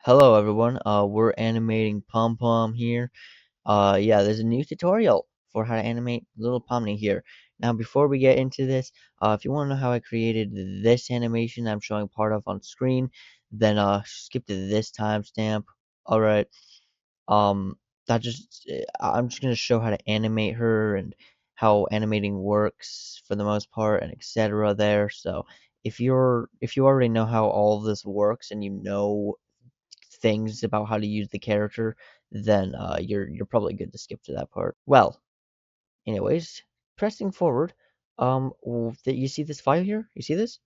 Hello everyone, we're animating Pom Pom here. Yeah, there's a new tutorial for how to animate little Pomni here. Now, before we get into this, if you want to know how I created this animation I'm showing part of on screen, then skip to this timestamp. Alright, um, I'm just gonna show how to animate her and how animating works for the most part and etc. there. So if you already know how all of this works and you know things about how to use the character, then you're probably good to skip to that part. Well, anyways, pressing forward, you see this file here? You see this?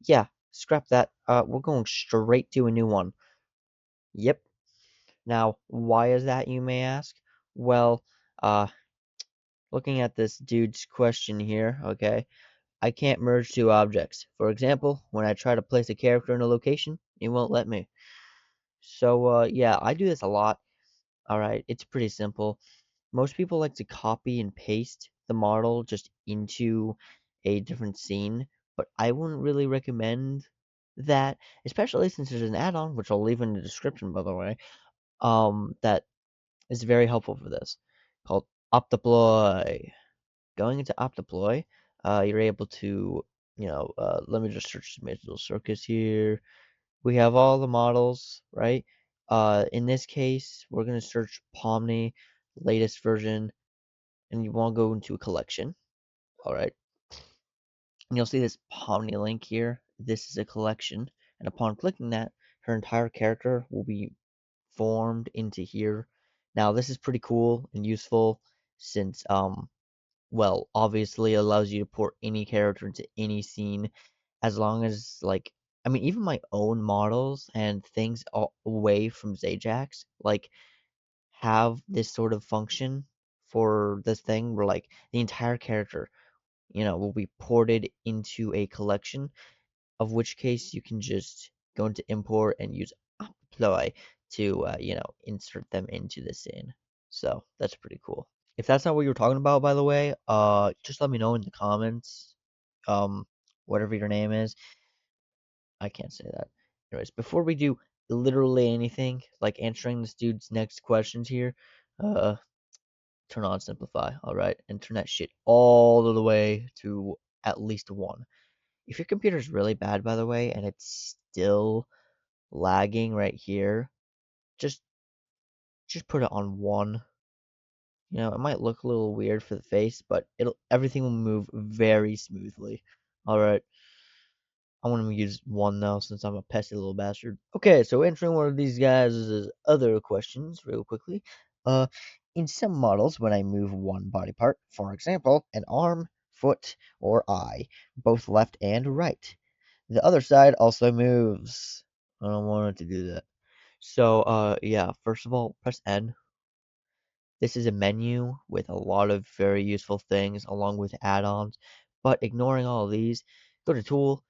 Yeah, scrap that. We're going straight to a new one. Yep. Now, why is that, you may ask? Well, uh, looking at this dude's question here, okay, I can't merge two objects. For example, when I try to place a character in a location, it won't let me. So, yeah, I do this a lot. Alright, it's pretty simple. Most people like to copy and paste the model just into a different scene, but I wouldn't really recommend that, especially since there's an add-on, which I'll leave in the description, by the way, that is very helpful for this, called OptiPloy. Going into OptiPloy, you're able to, let me just search Digital Circus here. We have all the models, right? In this case, we're going to search Pomni, latest version, and you want to go into a collection. All right. And you'll see this Pomni link here. This is a collection. And upon clicking that, her entire character will be formed into here. Now, this is pretty cool and useful since, well, obviously it allows you to port any character into any scene as long as, like, I mean, even my own models and things away from ZayJax, like, have this sort of function for this thing where, like, the entire character, will be ported into a collection, of which case you can just go into import and use OptiPloy to, insert them into the scene. So that's pretty cool. If that's not what you were talking about, by the way, just let me know in the comments. Um, whatever your name is. I can't say that. Anyways, before we do literally anything, like answering this dude's next questions here, uh, turn on simplify, alright? And turn that shit all the way to at least 1. If your computer's really bad, by the way, and it's still lagging right here, just put it on 1. It might look a little weird for the face, but everything will move very smoothly. Alright. I want to use 1 now since I'm a pesky little bastard. Okay, so answering one of these guys' other questions real quickly. Uh, in some models, when I move one body part, for example, an arm, foot, or eye, both left and right, the other side also moves. I don't want it to do that. So, yeah, first of all, press N. This is a menu with a lot of very useful things along with add-ons, but ignoring all of these, go to Tool.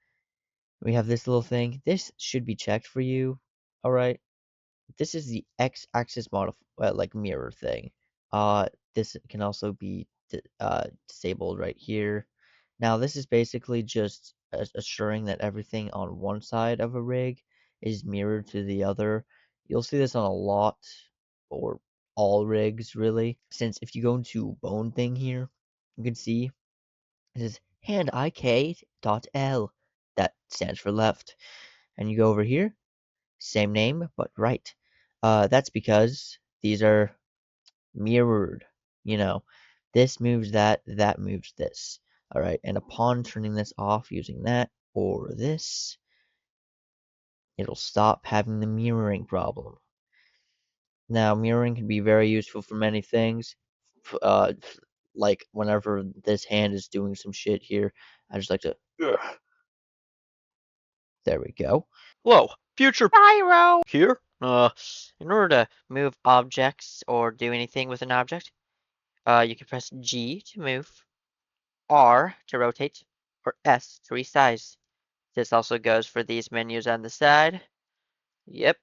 We have this little thing. This should be checked for you. All right. This is the x-axis model, like mirror thing. This can also be disabled right here. Now, this is basically just assuring that everything on one side of a rig is mirrored to the other. You'll see this on a lot, or all rigs, really. Since if you go into bone thing here, you can see it says hand IK dot L. That stands for left. And you go over here, same name, but right. That's because these are mirrored. You know, this moves that, that moves this. All right, and upon turning this off using that or this, it'll stop having the mirroring problem. Now, mirroring can be very useful for many things. Like whenever this hand is doing some shit here, I just like to. Ugh. There we go. Whoa, future pyro here. In order to move objects or do anything with an object, you can press G to move, R to rotate, or S to resize. This also goes for these menus on the side. Yep.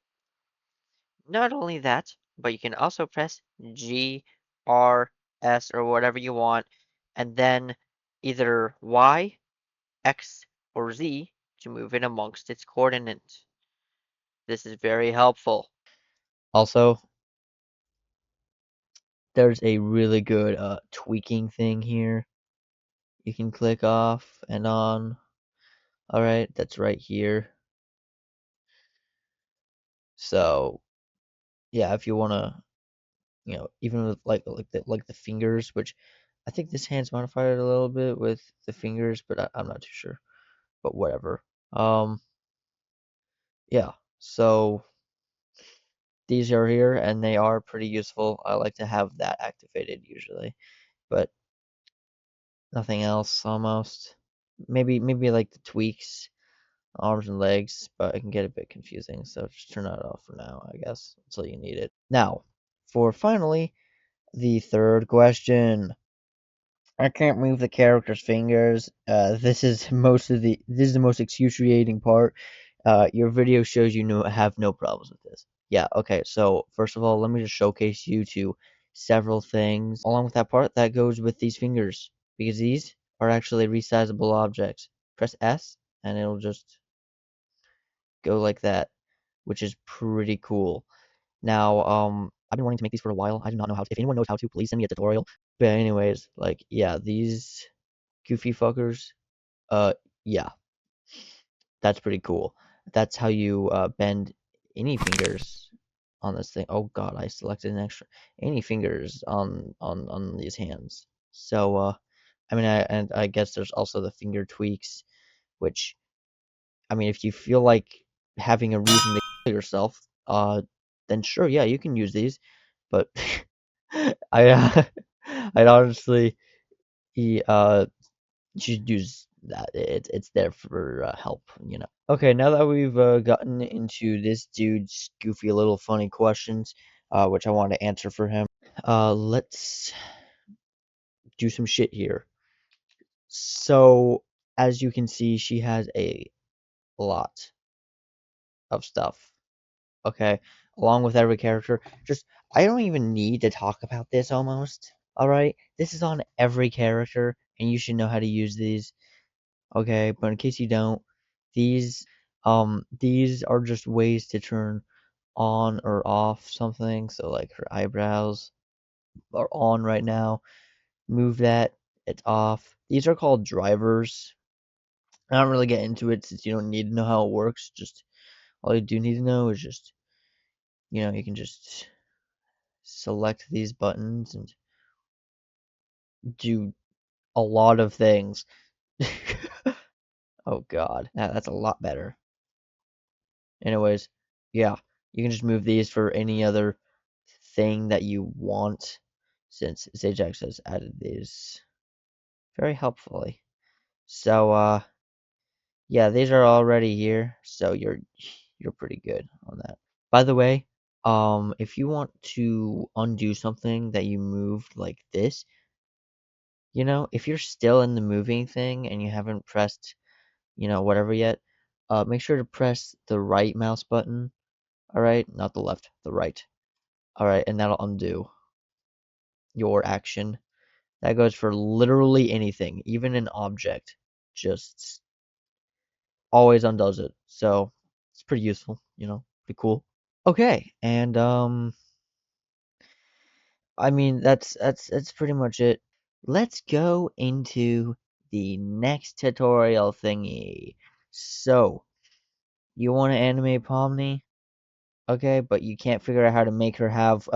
Not only that, but you can also press G, R, S, or whatever you want, and then either Y, X, or Z to move it amongst its coordinates. This is very helpful. Also, there's a really good tweaking thing here. You can click off and on. All right, that's right here. So yeah, if you wanna, even with like the fingers, which I think this hand's modified a little bit with the fingers, but I'm not too sure. But whatever. Um, yeah. So these are here, and they are pretty useful. I like to have that activated usually, but nothing else almost. Maybe like the tweaks, arms and legs, but it can get a bit confusing. So just turn that off for now, I guess, until you need it. Now, for finally the third question. I can't move the character's fingers. This is the most excruciating part. Your video shows you have no problems with this. Yeah, okay. So first of all, let me just showcase you to several things along with that part that goes with these fingers because these are actually resizable objects. Press S and it'll just go like that, which is pretty cool. Now, I've been wanting to make these for a while. I do not know how to. If anyone knows how to, please send me a tutorial. But anyways, like yeah, these goofy fuckers. Uh, yeah, that's pretty cool. That's how you bend any fingers on this thing. Oh God, I selected an extra any fingers on these hands. So I mean, I guess there's also the finger tweaks, which I mean, if you feel like having a reason to kill yourself, then sure, yeah, you can use these. But I I'd honestly you should use that. It's there for help. Okay, now that we've gotten into this dude's goofy little funny questions, which I want to answer for him, let's do some shit here. So, as you can see, she has a lot of stuff. Okay, along with every character. Just I don't even need to talk about this almost. All right, this is on every character, and you should know how to use these. Okay, but in case you don't, these are just ways to turn on or off something. So like her eyebrows are on right now. Move that, it's off. These are called drivers. I don't really get into it since you don't need to know how it works. Just all you do need to know is just you can just select these buttons and do a lot of things. Oh God, that's a lot better. Anyways, yeah, you can just move these for any other thing that you want since ZayJax has added these very helpfully. So yeah, these are already here, so you're pretty good on that. By the way, if you want to undo something that you moved like this, if you're still in the moving thing and you haven't pressed, whatever yet, make sure to press the right mouse button. All right, not the left, the right. All right, and that'll undo your action. That goes for literally anything, even an object. Just always undoes it. So it's pretty useful, pretty cool. Okay, and I mean that's pretty much it. Let's go into the next tutorial thingy. So you want to animate Pomni, okay, but you can't figure out how to make her have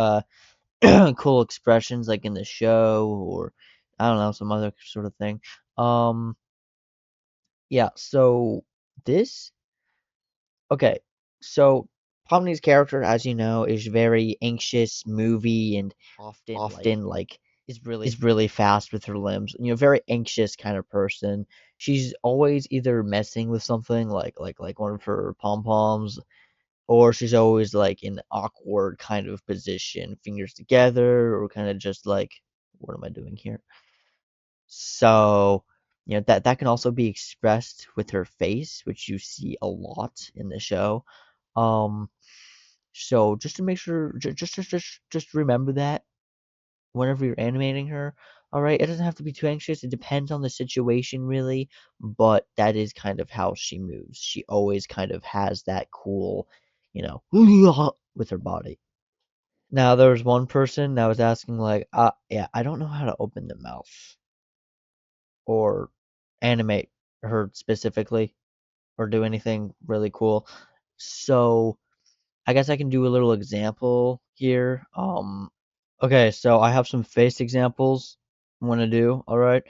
cool expressions like in the show or I don't know, some other sort of thing. Um yeah, so this okay. So Pomni's character, as you know, is very anxious, movie, and often like is really fast with her limbs. Very anxious kind of person. She's always either messing with something like one of her pom poms, or she's always like in an awkward kind of position, fingers together, or kind of just like, what am I doing here? So, that can also be expressed with her face, which you see a lot in the show. Um, so just to make sure, just remember that whenever you're animating her. All right, it doesn't have to be too anxious. It depends on the situation, really, but that is kind of how she moves. She always kind of has that cool you know, with her body. Now there was one person that was asking like, yeah, I don't know how to open the mouth or animate her specifically or do anything really cool. So I guess I can do a little example here. Okay, so I have some face examples I'm gonna do. All right,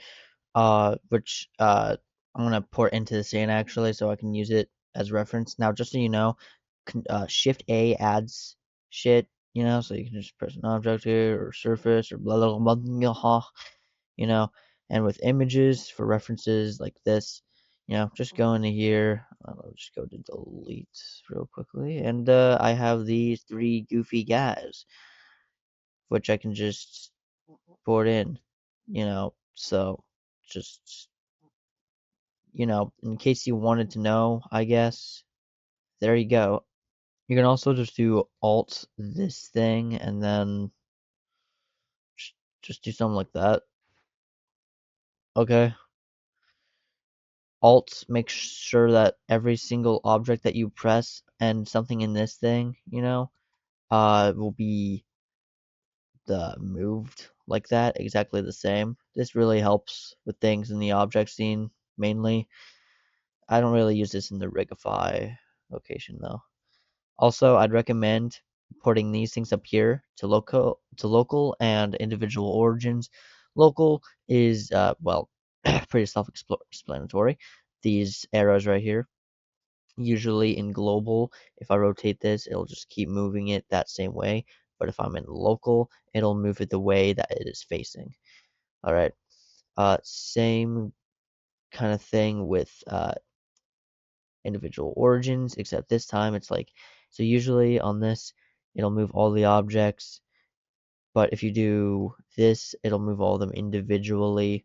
which I'm gonna port into the scene actually, so I can use it as reference. Now, just so you know, Shift A adds shit. You know, so you can just press an object here or surface or blah blah blah, blah, you know. And with images for references like this, you know, just go into here. I'll just go to delete real quickly, and I have these three goofy guys, which I can just port in, you know. So just in case you wanted to know, I guess there you go. You can also just do Alt this thing and then just, just do something like that. Okay. Alt makes sure that every single object that you press and something in this thing, will be the moved like that, exactly the same. This really helps with things in the object scene mainly. I don't really use this in the Rigify location though. Also, I'd recommend putting these things up here to local and individual origins. Local is well pretty self-explanatory. These arrows right here. Usually in global, if I rotate this, it'll just keep moving it that same way. But if I'm in local, it'll move it the way that it is facing. All right. Same kind of thing with individual origins, except this time it's like, so usually on this, it'll move all the objects, but if you do this, it'll move all of them individually.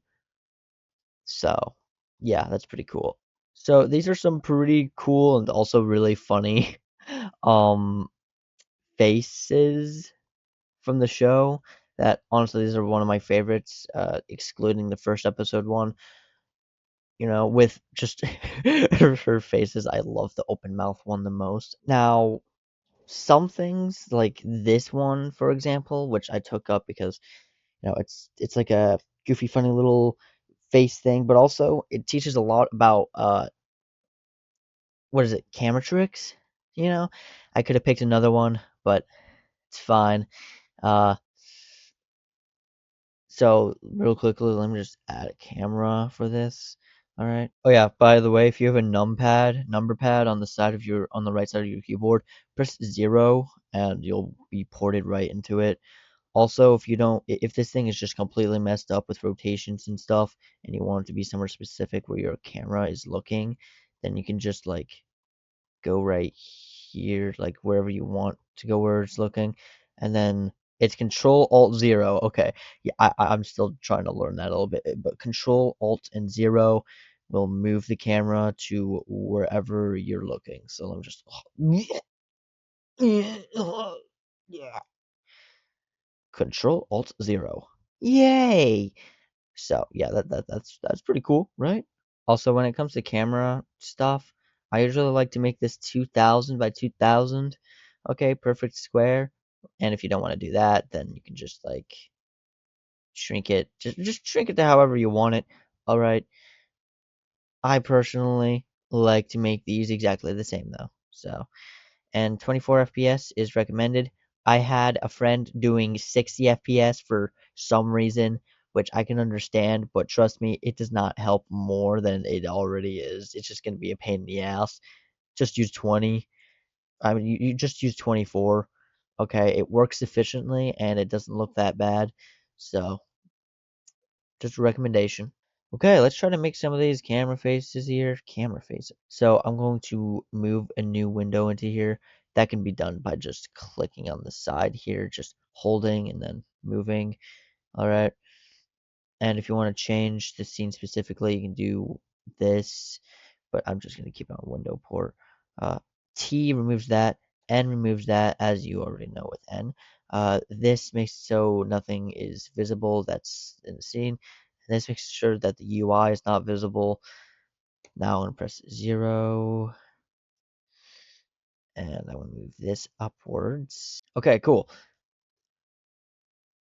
So, yeah, that's pretty cool. So these are some pretty cool and also really funny um faces from the show that honestly these are one of my favorites, excluding the first episode one. With just her faces, I love the open mouth one the most. Now, some things like this one, for example, which I took up because it's like a goofy, funny little face thing, but also it teaches a lot about what is it, camera tricks. You know, I could have picked another one, but it's fine. Uh, so real quickly, let me just add a camera for this. All right. Oh yeah, by the way, if you have a number pad on the right side of your keyboard, press 0 and you'll be ported right into it. Also, if this thing is just completely messed up with rotations and stuff, and you want it to be somewhere specific where your camera is looking, then you can just like go right here, like wherever you want to go where it's looking, and then it's Control Alt 0. Okay, yeah, I'm still trying to learn that a little bit, but Control Alt and 0 will move the camera to wherever you're looking. So let me just yeah, Control Alt 0. Yay! So yeah, that's pretty cool, right? Also, when it comes to camera stuff, I usually like to make this 2000 by 2000. Okay, perfect square. And if you don't want to do that, then you can just like shrink it. Just shrink it to however you want it. All right. I personally like to make these exactly the same though. So, and 24 FPS is recommended. I had a friend doing 60 FPS for some reason, which I can understand, but trust me, it does not help more than it already is. It's just going to be a pain in the ass. Just use 20. I mean, you just use 24. Okay, it works efficiently and it doesn't look that bad. So, just a recommendation. Okay, let's try to make some of these camera faces here. Camera faces. So I'm going to move a new window into here. That can be done by just clicking on the side here, just holding and then moving. All right. And if you want to change the scene specifically, you can do this, but I'm just going to keep it on window port. Uh, T removes that, N removes that, as you already know with N. This makes so nothing is visible that's in the scene. And this makes sure that the UI is not visible. Now I'm going to press 0, And I want to move this upwards. Okay, cool.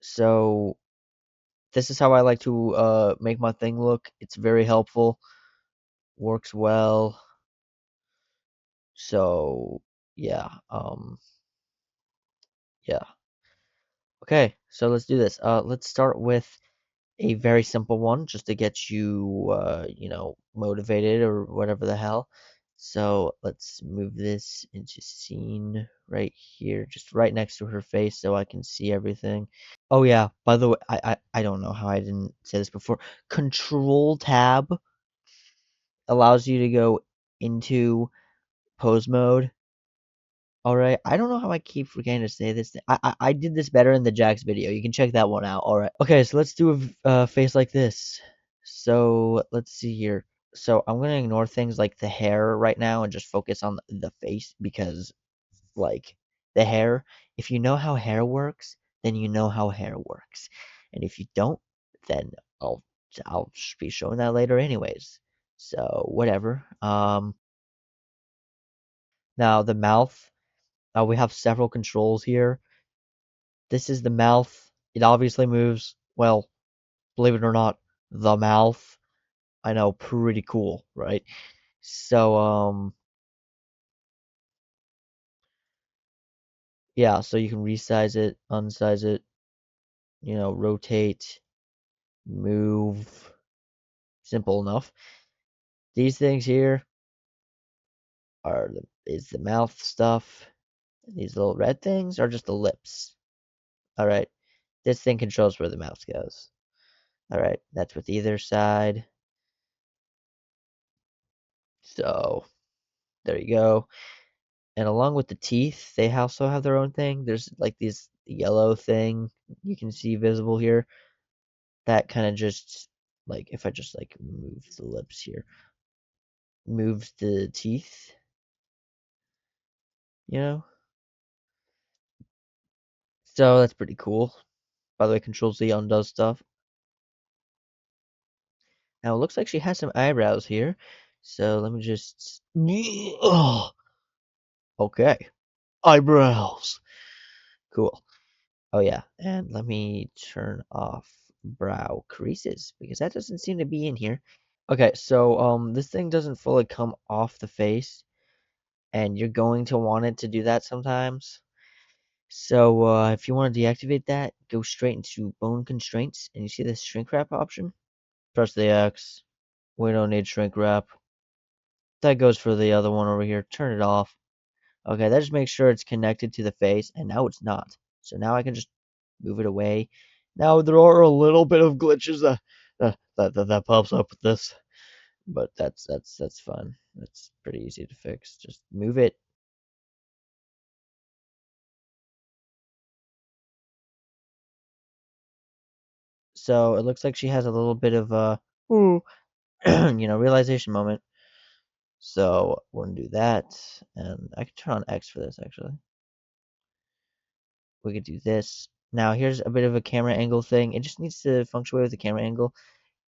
So this is how I like to make my thing look. It's very helpful, works well. So yeah, yeah. Okay, so let's do this. Let's start with a very simple one just to get you, motivated or whatever the hell. So let's move this into scene right here, just right next to her face so I can see everything. Oh yeah, by the way, I don't know how I didn't say this before. Control tab allows you to go into pose mode. All right, I don't know how I keep forgetting to say this. I did this better in the Jax video. You can check that one out. All right. Okay, so let's do a face like this. So let's see here. So I'm gonna ignore things like the hair right now and just focus on the face because like the hair, if you know how hair works, then you know how hair works. And if you don't, then I'll I'll be showing that later anyways. So whatever. Now the mouth. We have several controls here. This is the mouth. It obviously moves. Well, believe it or not, the mouth. I know, pretty cool, right? So, yeah, so you can resize it, unsize it, rotate, move. Simple enough. These things here is the mouth stuff. These little red things are just the lips. All right. This thing controls where the mouth goes. All right. That's with either side. So there you go. And along with the teeth, they also have their own thing. There's like this yellow thing you can see visible here. That kind of just like if I just like move the lips here, moves the teeth, you know? So that's pretty cool. By the way, Control Z undoes stuff. Now it looks like she has some eyebrows here. So let me just oh, okay. Eyebrows. Cool. Oh yeah. And let me turn off brow creases because that doesn't seem to be in here. Okay, so this thing doesn't fully come off the face, and you're going to want it to do that sometimes. So if you want to deactivate that, go straight into bone constraints, and you see this shrink wrap option. Press the X. We don't need shrink wrap. That goes for the other one over here. Turn it off. Okay, that just makes sure it's connected to the face, and now it's not. So now I can just move it away. Now there are a little bit of glitches that pops up with this. But that's fun. That's pretty easy to fix. Just move it. So it looks like she has a little bit of a ooh, realization moment. So we're gonna do that, and I can turn on X for this actually. We could do this. Now here's a bit of a camera angle thing. It just needs to fluctuate with the camera angle.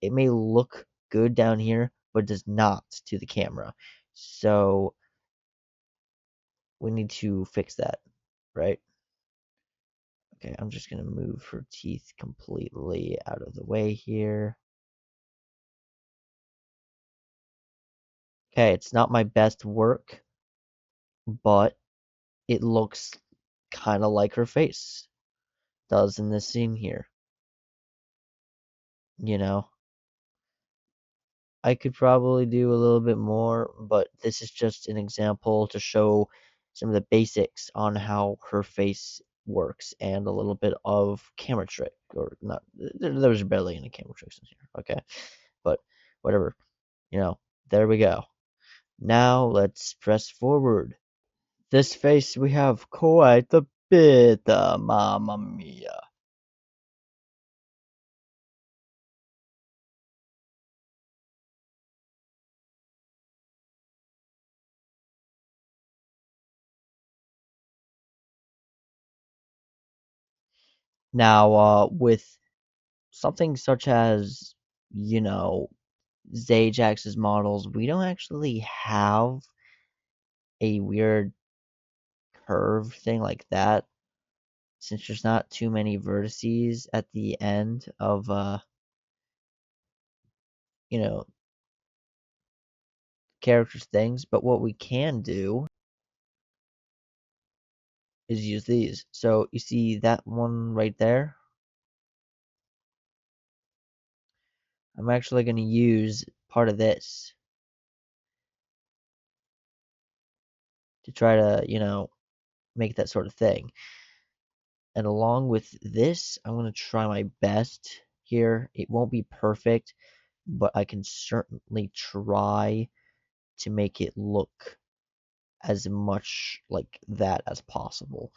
It may look good down here, but does not to the camera. So we need to fix that, right? Okay, I'm just gonna move her teeth completely out of the way here. Okay, it's not my best work, but it looks kind of like her face does in this scene here. You know, I could probably do a little bit more, but this is just an example to show some of the basics on how her face works and a little bit of camera trick, or not. There was barely any camera tricks in here, okay? But whatever, there we go. Now let's press forward. This face we have quite a bit, mamma mia. Now, with something such as, you know, ZayJax's models, we don't actually have a weird curve thing like that, since there's not too many vertices at the end of you know, characters things. But what we can do is use these. So you see that one right there? I'm actually going to use part of this to try to, make that sort of thing. And along with this, I'm going to try my best here. It won't be perfect, but I can certainly try to make it look as much like that as possible.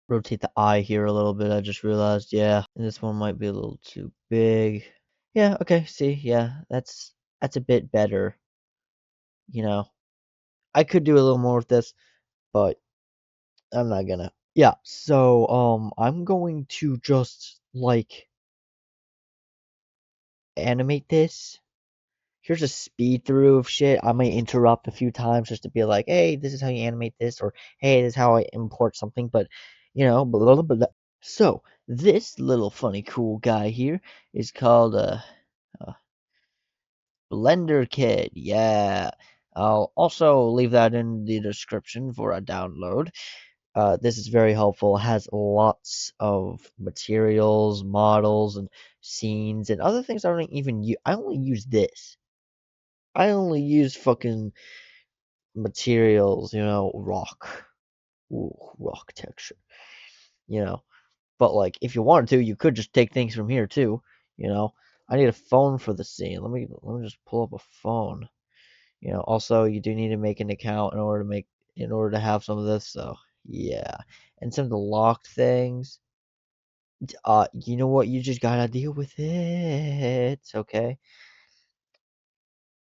Rotate the eye here a little bit, I just realized, yeah. And this one might be a little too big. Yeah, okay, see, yeah, that's a bit better, you know. I could do a little more with this, but I'm not gonna. Yeah, so I'm going to just like animate this. Here's a speed through of shit. I might interrupt a few times just to be like, hey, this is how you animate this, or hey, this is how I import something, but blah, blah, blah, blah. So this little funny cool guy here is called uh Blender Kid. Yeah. I'll also leave that in the description for a download. This is very helpful. It has lots of materials, models, and scenes, and other things I don't even use. I only use this. I only use fucking materials, rock. Ooh, rock texture, you know. But like, if you wanted to, you could just take things from here too, you know. I need a phone for the scene. Let me just pull up a phone. Also you do need to make an account in order to have some of this, so yeah. And some of the locked things, you know what, you just gotta deal with it, okay?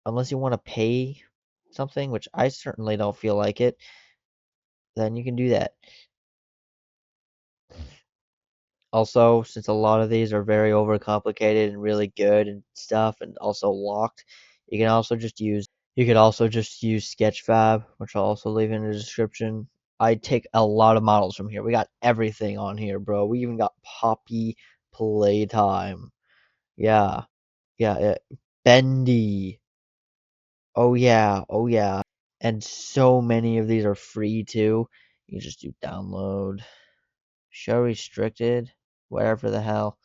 Unless you want to pay something, which I certainly don't feel like it, then you can do that. Also, since a lot of these are very overcomplicated and really good and stuff and also locked, you could also just use Sketchfab, which I'll also leave in the description. I take a lot of models from here. We got everything on here, bro. We even got Poppy Playtime. Yeah. Yeah, Bendy. Oh yeah, oh yeah. And so many of these are free too. You just do download, show restricted, whatever the hell.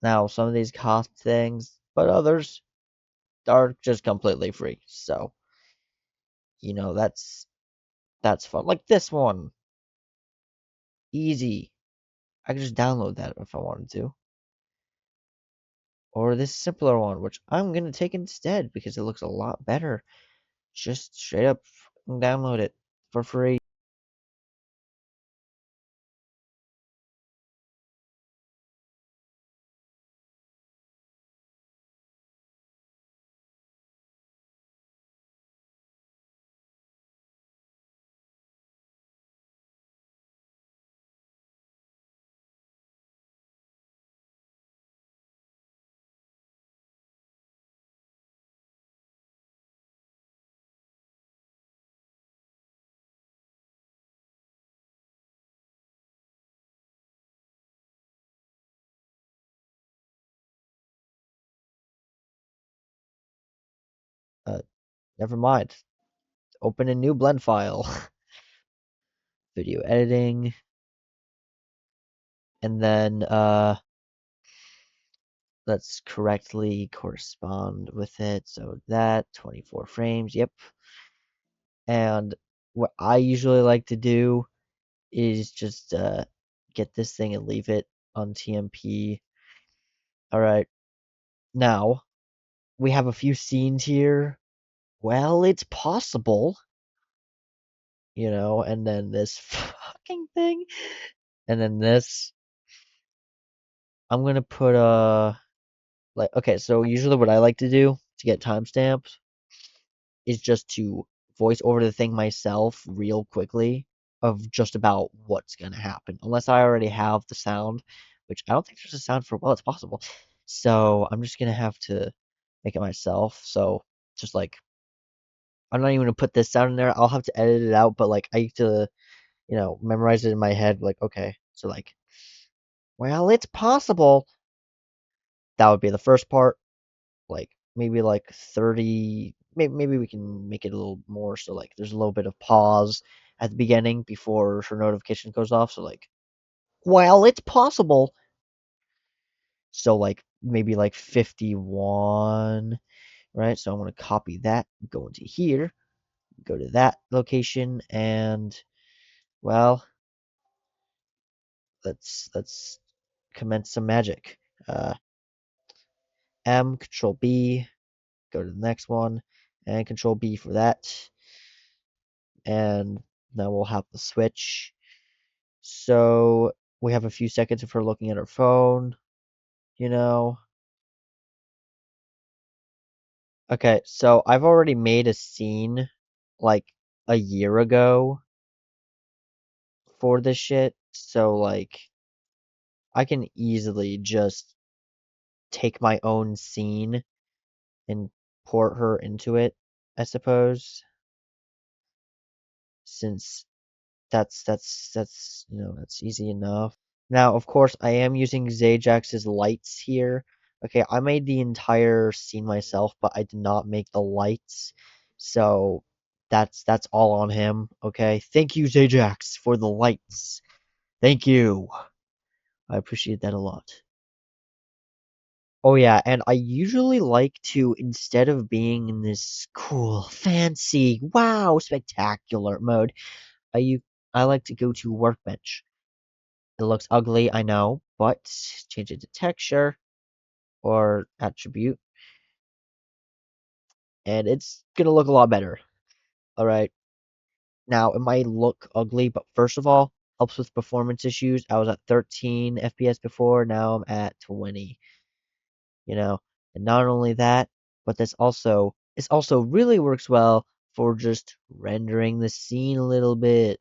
Now, some of these cost things, but others are just completely free. So, that's fun. Like this one, easy. I could just download that if I wanted to. Or this simpler one, which I'm gonna take instead because it looks a lot better. Just straight up download it for free. Uh, Never mind. Open a new blend file. Video editing, and then let's correctly correspond with it. So that 24 frames, yep. And what I usually like to do is just get this thing and leave it on TMP. All right, now we have a few scenes here. Well, it's possible, and then this fucking thing, and then this. I'm gonna put like, okay, so usually what I like to do to get timestamps is just to voice over the thing myself real quickly of just about what's gonna happen, unless I already have the sound, which I don't think there's a sound for. Well, it's possible. So I'm just gonna have to make it myself. So just like I'm not even gonna put this sound in there. I'll have to edit it out, but like I need to, memorize it in my head. Like, okay, so like, well, it's possible. That would be the first part. Like maybe like 30. Maybe we can make it a little more so like there's a little bit of pause at the beginning before her notification goes off. So like, well, it's possible. So like maybe like 51, right? So I'm gonna copy that, go into here, go to that location, and well, let's commence some magic. Uh, M, Control B, go to the next one, and Control B for that, and now we'll have the switch. So we have a few seconds of her looking at her phone, you know. Okay, so I've already made a scene like a year ago for this shit, so like I can easily just take my own scene and port her into it, I suppose, since that's easy enough. Now, of course, I am using ZayJax's lights here. Okay, I made the entire scene myself, but I did not make the lights, so that's all on him. Okay, thank you, ZayJax, for the lights. Thank you. I appreciate that a lot. Oh yeah, and I usually like to, instead of being in this cool, fancy, wow, spectacular mode, I u- I like to go to workbench. It looks ugly, I know, but change it to texture or attribute, and it's gonna look a lot better. Alright. Now it might look ugly, but first of all, helps with performance issues. I was at 13 FPS before, now I'm at 20. you know. And not only that, but this also really works well for just rendering the scene a little bit.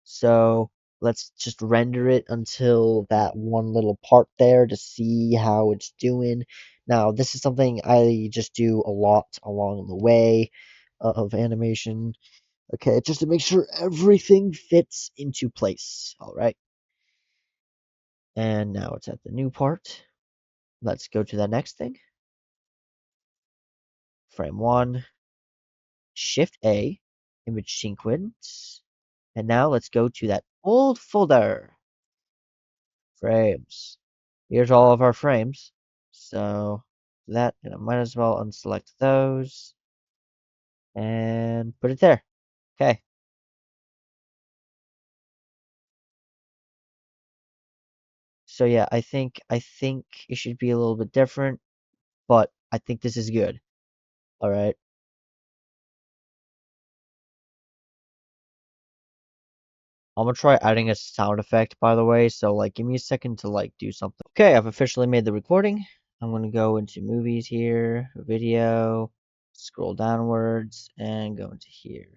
So let's just render it until that one little part there to see how it's doing. Now, this is something I just do a lot along the way of animation. Okay, just to make sure everything fits into place. All right. And now it's at the new part. Let's go to the next thing. Frame one. Shift A, image sequence. And now let's go to that old folder, frames. Here's all of our frames. So that, and I might as well unselect those and put it there. Okay. So yeah, I think it should be a little bit different, but I think this is good. All right. I'm gonna try adding a sound effect, by the way, so like give me a second to like do something. Okay, I've officially made the recording. I'm gonna go into movies here, video, scroll downwards, and go into here.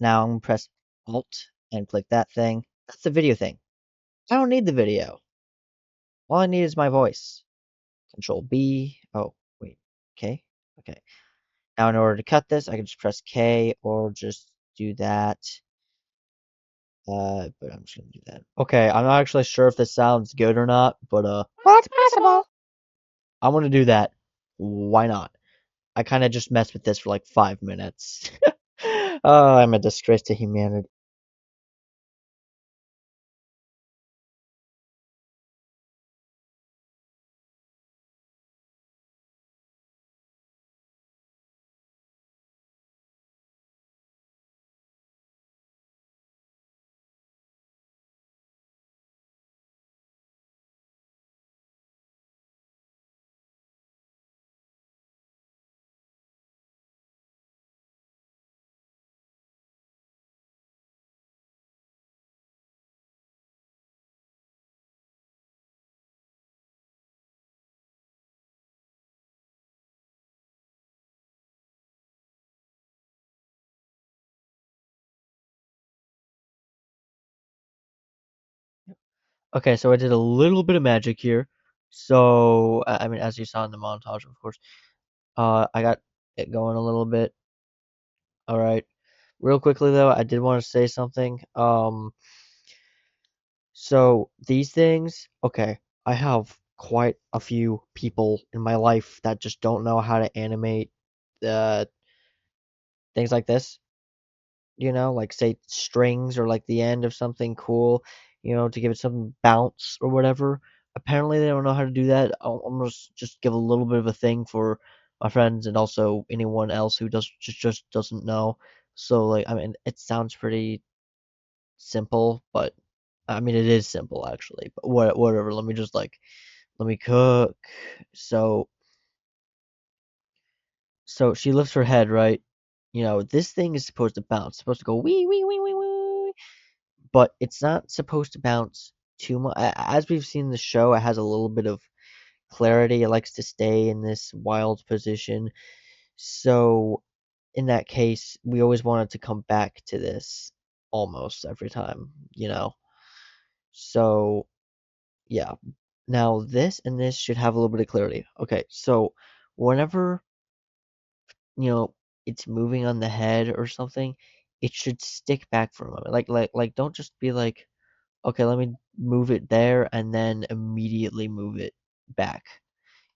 Now I'm gonna press Alt and click that thing. That's the video thing. I don't need the video. All I need is my voice. Control B. Oh, wait. Okay. Okay. Now in order to cut this, I can just press K or just do that. But I'm just gonna do that. Okay, I'm not actually sure if this sounds good or not, but Well, it's possible. I'm gonna do that. Why not? I kind of just messed with this for like 5 minutes. Oh, I'm a disgrace to humanity. Okay, so I did a little bit of magic here. So, I mean, as you saw in the montage, of course, I got it going a little bit. All right. Real quickly though, I did want to say something. So these things, okay, I have quite a few people in my life that just don't know how to animate uh things like this, like say strings or like the end of something cool, to give it some bounce or whatever. Apparently they don't know how to do that. I'll almost just give a little bit of a thing for my friends and also anyone else who just doesn't know. So like I mean it sounds pretty simple, but I mean it is simple actually. But whatever, let me cook. So so she lifts her head, right? This thing is supposed to bounce, supposed to go wee wee wee wee wee, but it's not supposed to bounce too much. As we've seen in the show, it has a little bit of clarity. It likes to stay in this wild position. So in that case, we always want it to come back to this almost every time, So yeah. Now this and this should have a little bit of clarity. Okay, so whenever, you know, it's moving on the head or something, it should stick back for a moment. Like don't just be like, okay, let me move it there and then immediately move it back.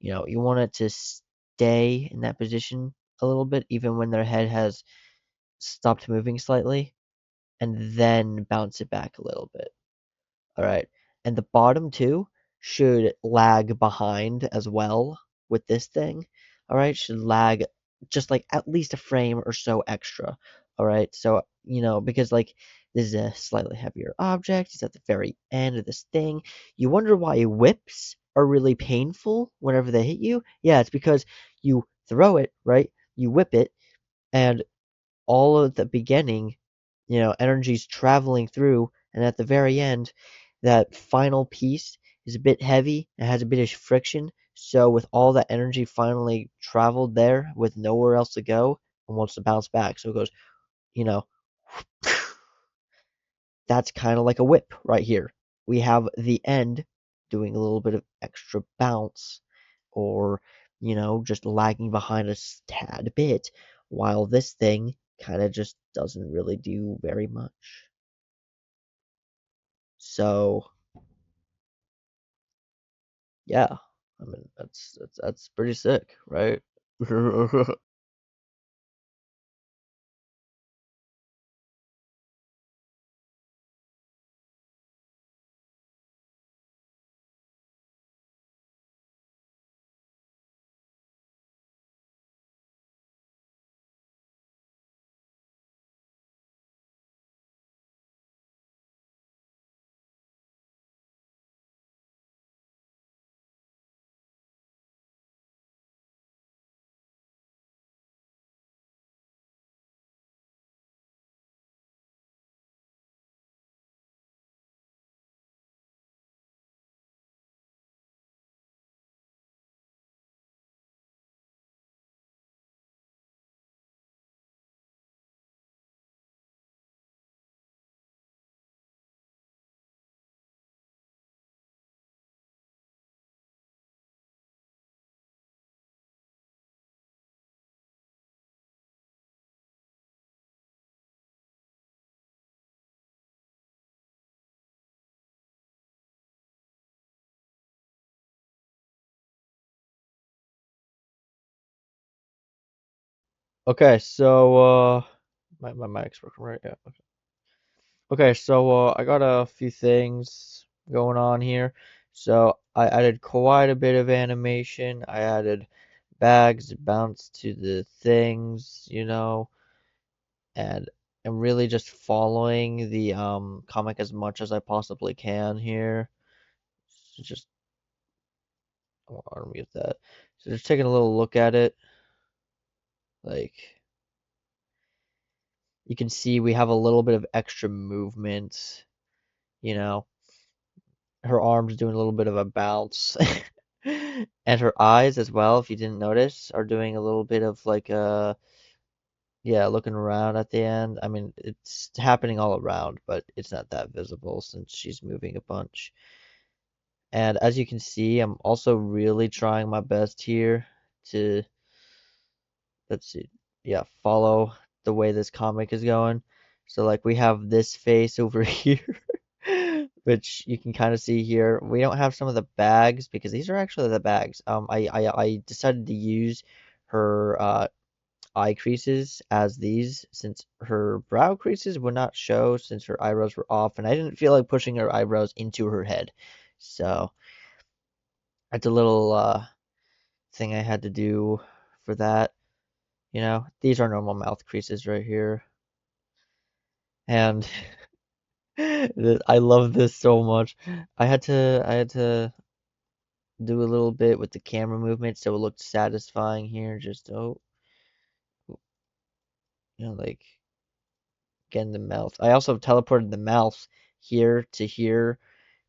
You want it to stay in that position a little bit, even when their head has stopped moving slightly, and then bounce it back a little bit. All right. And the bottom two should lag behind as well with this thing. All right. Should lag just like at least a frame or so extra. All right. So, because like this is a slightly heavier object, it's at the very end of this thing. You wonder why whips are really painful whenever they hit you? Yeah, it's because you throw it, right? You whip it, and all of the beginning, energy's traveling through, and at the very end, that final piece is a bit heavy and has a bit of friction. So with all that energy finally traveled there with nowhere else to go and wants to bounce back. So it goes, you know, that's kind of like a whip right here. We have the end doing a little bit of extra bounce or, just lagging behind a tad bit, while this thing kind of just doesn't really do very much. So, yeah, I mean, that's pretty sick, right? Okay, so my mic's working right. Yeah. Okay, so I got a few things going on here. So I added quite a bit of animation. I added bags to bounce to the things, and I'm really just following the comic as much as I possibly can here. So just I want to unmute that. So just taking a little look at it, like you can see we have a little bit of extra movement, you know. Her arms doing a little bit of a bounce. And her eyes as well, if you didn't notice, are doing a little bit of like yeah, looking around at the end. I mean, it's happening all around, but it's not that visible since she's moving a bunch. And as you can see, I'm also really trying my best here to let's see, yeah, follow the way this comic is going. So like we have this face over here, which you can kind of see here. We don't have some of the bags because these are actually the bags. I decided to use her eye creases as these since her brow creases would not show since her eyebrows were off, and I didn't feel like pushing her eyebrows into her head. So that's a little thing I had to do for that. You know, these are normal mouth creases right here. And I love this so much. I had to do a little bit with the camera movement so it looked satisfying here. Just like getting the mouth. I also teleported the mouth here to here.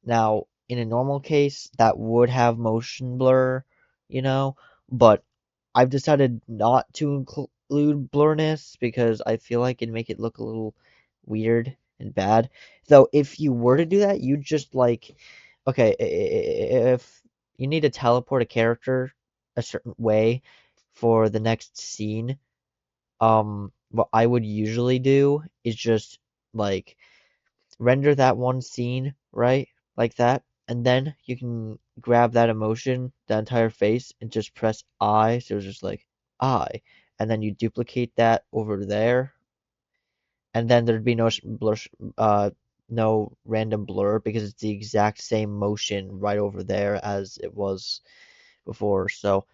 Now, in a normal case, that would have motion blur, but I've decided not to include blurriness because I feel like it'd make it look a little weird and bad. Though, if you were to do that, you just like, okay, if you need to teleport a character a certain way for the next scene, what I would usually do is just like render that one scene, right? Like that. And then you can grab that emotion, the entire face, and just press I. So it's just like I. And then you duplicate that over there. And then there'd be no blur, no random blur because it's the exact same motion right over there as it was before. So,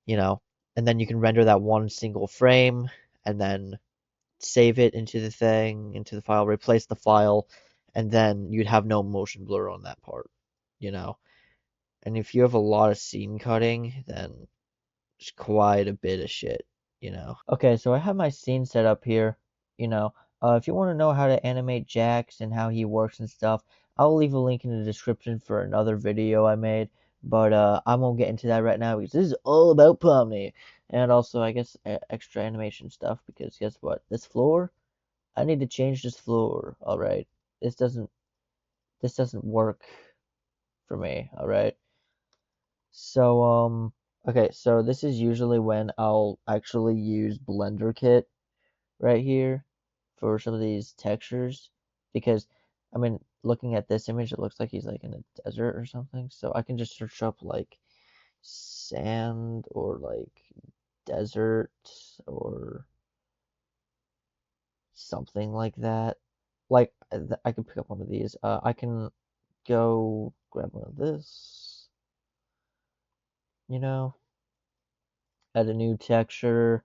you know, and then you can render that one single frame and then save it into the thing, into the file, replace the file, and then you'd have no motion blur on that part, you know. And if you have a lot of scene cutting, then it's quite a bit of shit. Okay, so I have my scene set up here, you know. If you want to know how to animate Jax and how he works and stuff, I'll leave a link in the description for another video I made. But I won't get into that right now because this is all about Pomni. And also, I guess, extra animation stuff because guess what? This floor, I need to change this floor. All right. This doesn't this doesn't work for me. All right. So okay, so this is usually when I'll actually use Blender Kit right here for some of these textures because I mean, looking at this image, it looks like he's like in a desert or something. So I can just search up like sand or like desert or something like that. Like I can pick up one of these. I can go grab one of this, you know, add a new texture.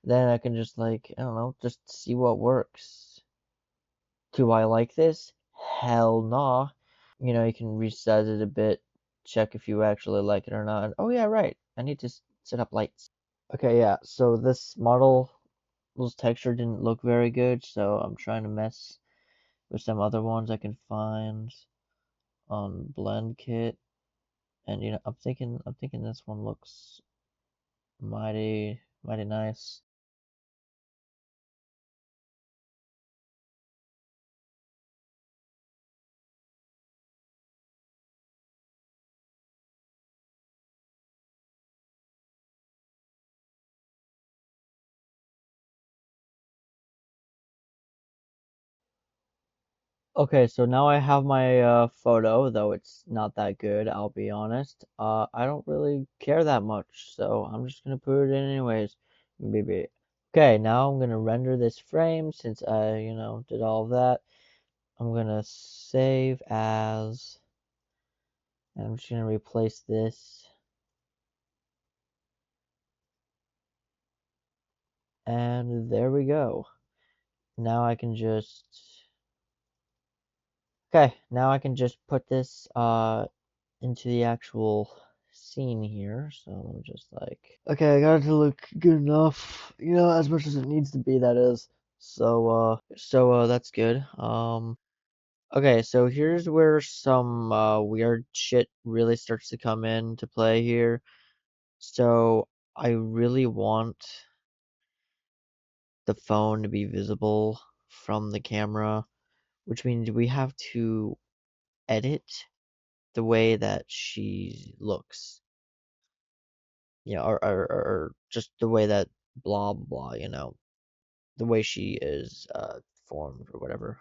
Then I can just like, I don't know, just see what works. Do I like this? Hell nah. You can resize it a bit, check if you actually like it or not. Oh yeah, right. I need to set up lights. Okay, yeah. So this model's texture didn't look very good, so I'm trying to mess with some other ones I can find on Blend Kit. And I'm thinking this one looks mighty mighty nice. Okay, so now I have my photo, though it's not that good, I'll be honest. I don't really care that much, so I'm just gonna put it in anyways. Maybe. Okay, now I'm gonna render this frame since I did all of that. I'm gonna save as, and I'm just gonna replace this, and there we go. Now I can just, okay, now I can just put this into the actual scene here. So let me just like, okay, I got it to look good enough, as much as it needs to be, that is. So that's good. Okay, so here's where some weird shit really starts to come into play here. So I really want the phone to be visible from the camera, which means we have to edit the way that she looks, or just the way that blah blah, the way she is formed or whatever.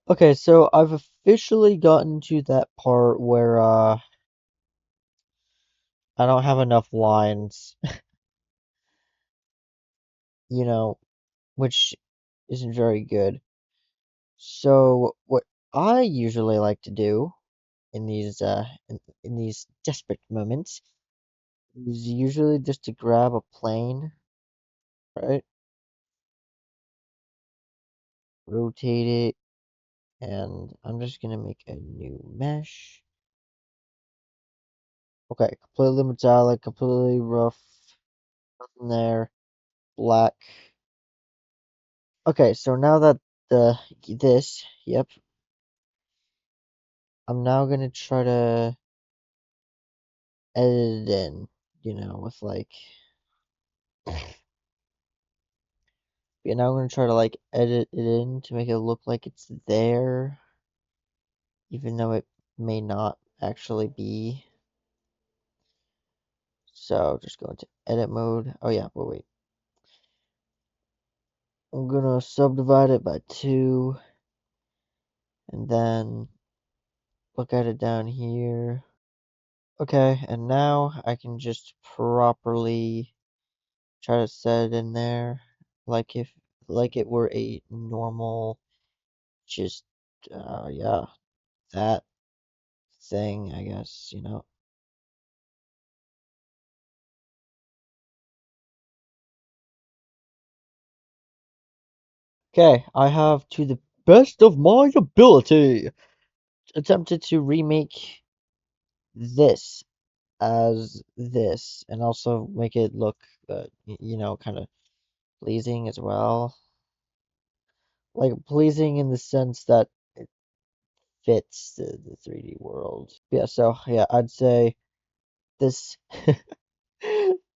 Okay, so I've officially gotten to that part where I don't have enough lines, you know, which isn't very good. So what I usually like to do in these desperate moments is usually just to grab a plane, right? Rotate it, and I'm just gonna make a new mesh. Okay, completely metallic, completely rough, nothing there, black. Okay, so now that yep, I'm now gonna try to edit it in, with like, now I'm gonna try to like edit it in to make it look like it's there, even though it may not actually be. So just go into edit mode. Oh yeah, wait. I'm gonna subdivide it by 2, and then look at it down here. Okay, and now I can just properly try to set it in there, like if like it were a normal, just yeah, that thing, I guess. Okay, I have, to the best of my ability, attempted to remake this as this, and also make it look, kind of pleasing as well. Like pleasing in the sense that it fits the 3D world. Yeah, so yeah, I'd say this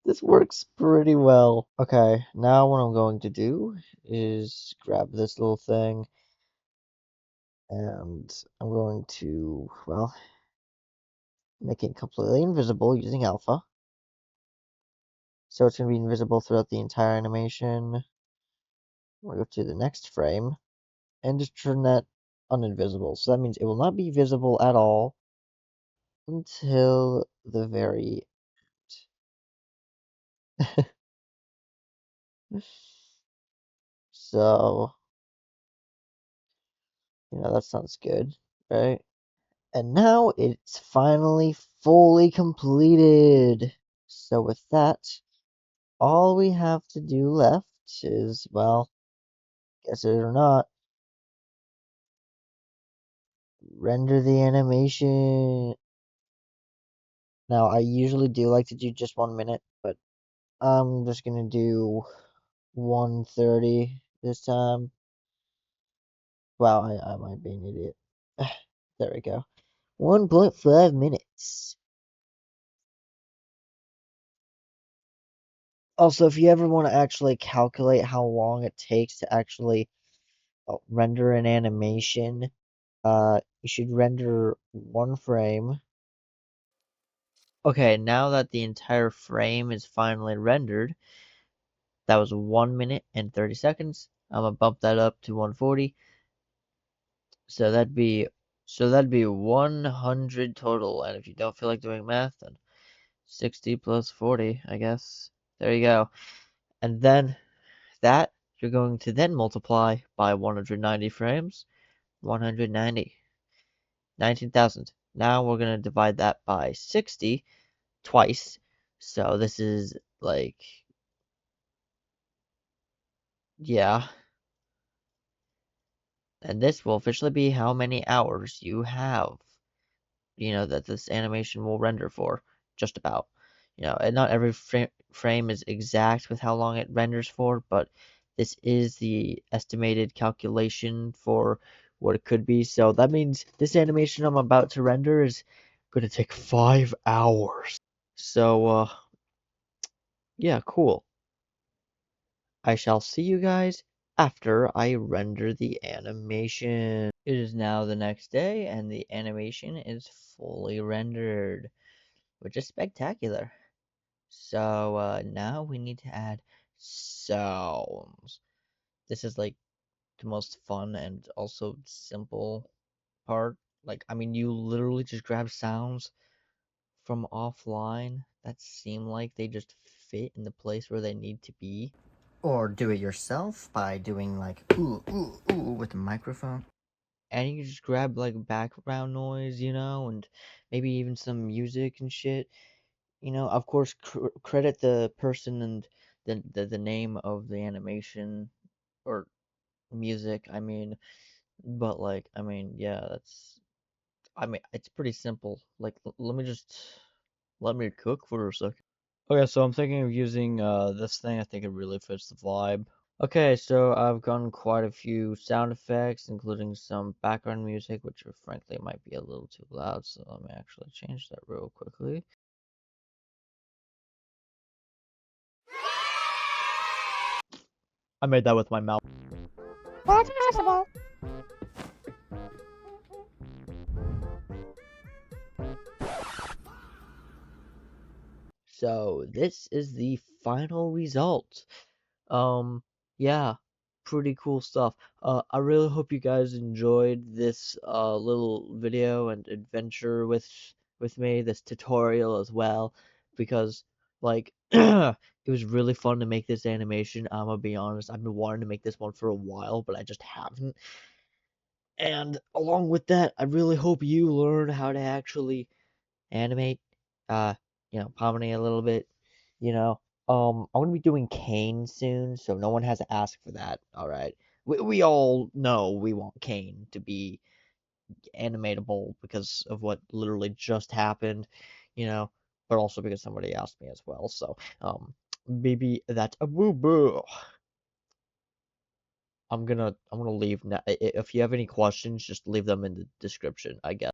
this works pretty well. Okay, now what I'm going to do is grab this little thing, and I'm going to, well, make it completely invisible using alpha. So it's going to be invisible throughout the entire animation. We'll go to the next frame and just turn that uninvisible. So that means it will not be visible at all until the very end. So, that sounds good, right? And now it's finally fully completed. So with that, all we have to do left is, well, guess it or not, render the animation. Now, I usually do like to do just 1 minute, but I'm just gonna do 1:30 this time. Wow, I might be an idiot. There we go. 1.5 minutes. Also, if you ever want to actually calculate how long it takes to actually render an animation, you should render 1 frame. Okay, now that the entire frame is finally rendered, that was 1 minute and 30 seconds. I'm gonna bump that up to 140. So that'd be 100 total. And if you don't feel like doing math, then 60 plus 40, I guess. There you go. And then that you're going to then multiply by 190 frames. 190. 19,000. Now we're going to divide that by 60 twice. So this is like, yeah. And this will officially be how many hours you have, that this animation will render for. Just about. And not every frame is exact with how long it renders for, but This is the estimated calculation for what it could be. So that means this animation I'm about to render is going to take 5 hours. So, yeah, cool. I shall see you guys after I render the animation. It is now the next day and the animation is fully rendered, which is spectacular. So now we need to add sounds. This is like the most fun and also simple part. Like, I mean, you literally just grab sounds from offline that seem like they just fit in the place where they need to be. Or do it yourself by doing like ooh, ooh, ooh with the microphone. And you can just grab like background noise, and maybe even some music and shit. Of course, credit the person and the name of the animation or music. I mean, but like, I mean, yeah, it's pretty simple. Like, let me cook for a second. Okay, so I'm thinking of using this thing. I think it really fits the vibe. Okay, so I've gotten quite a few sound effects, including some background music, which frankly might be a little too loud. So let me actually change that real quickly. I made that with my mouth. That's possible. So this is the final result. Um, yeah, pretty cool stuff. I really hope you guys enjoyed this little video and adventure with me, this tutorial as well, because like it was really fun to make this animation. I'm gonna be honest, I've been wanting to make this one for a while, but I just haven't. And along with that, I really hope you learn how to actually animate, uh, Pomni a little bit, you know. I'm gonna be doing Kane soon, so no one has to ask for that. All right, we all know we want Kane to be animatable because of what literally just happened, but also because somebody asked me as well. So, maybe that's a boo boo. I'm gonna leave now. If you have any questions, just leave them in the description, I guess.